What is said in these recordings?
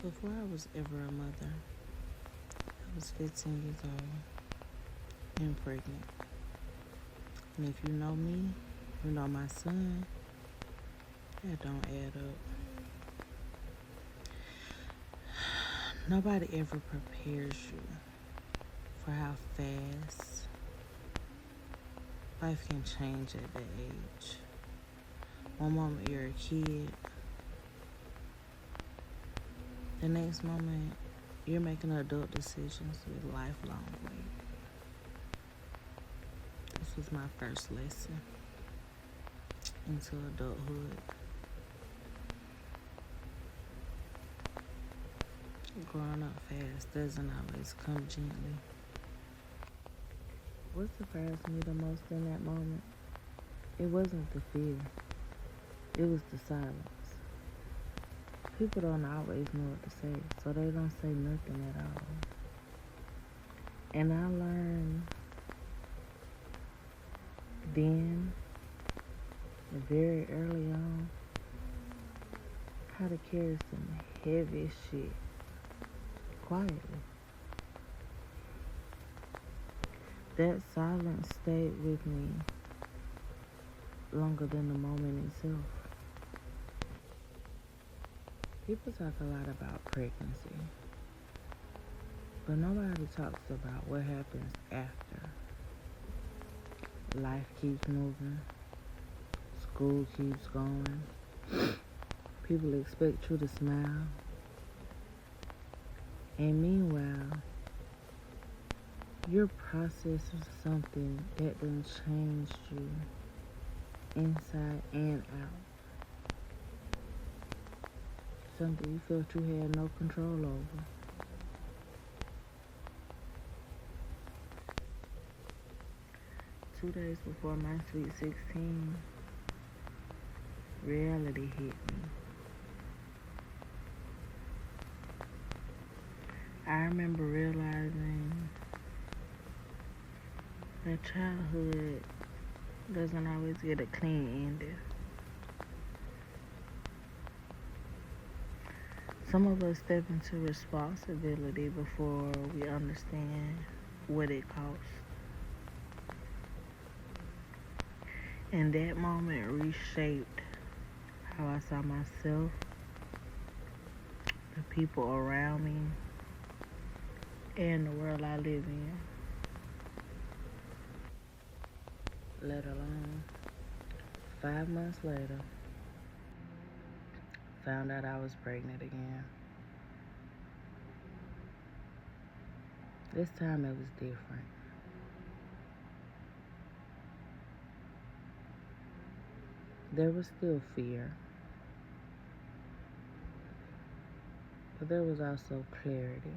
Before I was ever a mother, I was 15 years old and pregnant. And if you know me, you know my son, that don't add up. Nobody ever prepares you for how fast life can change at that age. One moment you're a kid, the next moment you're making adult decisions with lifelong weight. This was my first lesson into adulthood. Growing up fast doesn't always come gently. What surprised me the most in that moment? It wasn't the fear, it was the silence. People don't always know what to say, so they don't say nothing at all. And I learned then, very early on, how to carry some heavy shit quietly. That silence stayed with me longer than the moment itself. People talk a lot about pregnancy, but nobody talks about what happens after. Life keeps moving, school keeps going, people expect you to smile, and meanwhile, you're processing something that done changed you inside and out. Something you felt you had no control over. Two days before my sweet 16, reality hit me. I remember realizing that childhood doesn't always get a clean ending. Some of us step into responsibility before we understand what it costs. And that moment reshaped how I saw myself, the people around me, and the world I live in. Let alone 5 months later, found out I was pregnant again. This time it was different. There was still fear, but there was also clarity.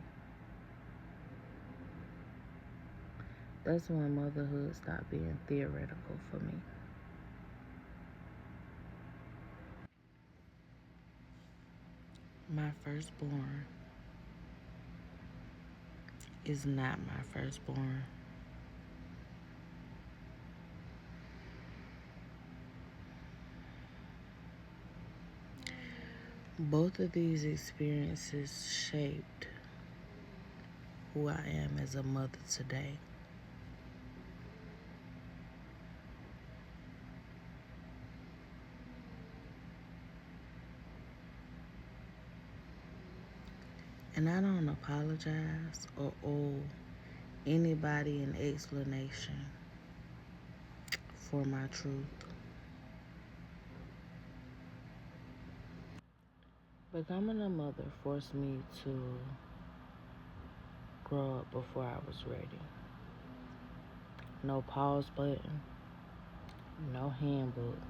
That's when motherhood stopped being theoretical for me. My firstborn is not my firstborn. Both of these experiences shaped who I am as a mother today. And I don't apologize or owe anybody an explanation for my truth. Becoming a mother forced me to grow up before I was ready. No pause button, no handbook,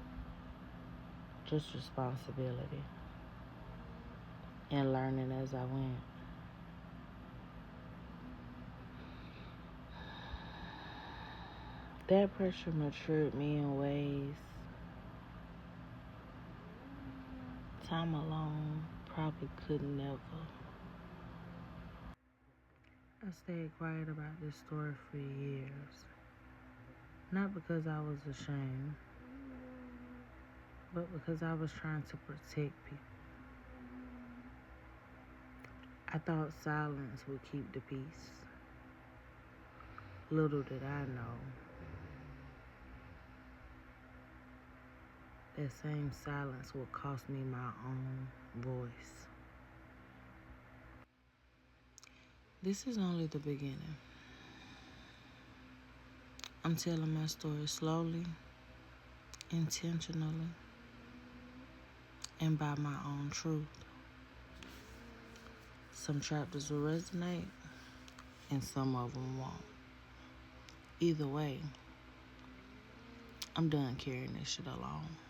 just responsibility and learning as I went. That pressure matured me in ways time alone probably could never. I stayed quiet about this story for years. Not because I was ashamed, but because I was trying to protect people. I thought silence would keep the peace. Little did I know, that same silence would cost me my own voice. This is only the beginning. I'm telling my story slowly, intentionally, and by my own truth. Some chapters will resonate, and some of them won't. Either way, I'm done carrying this shit alone.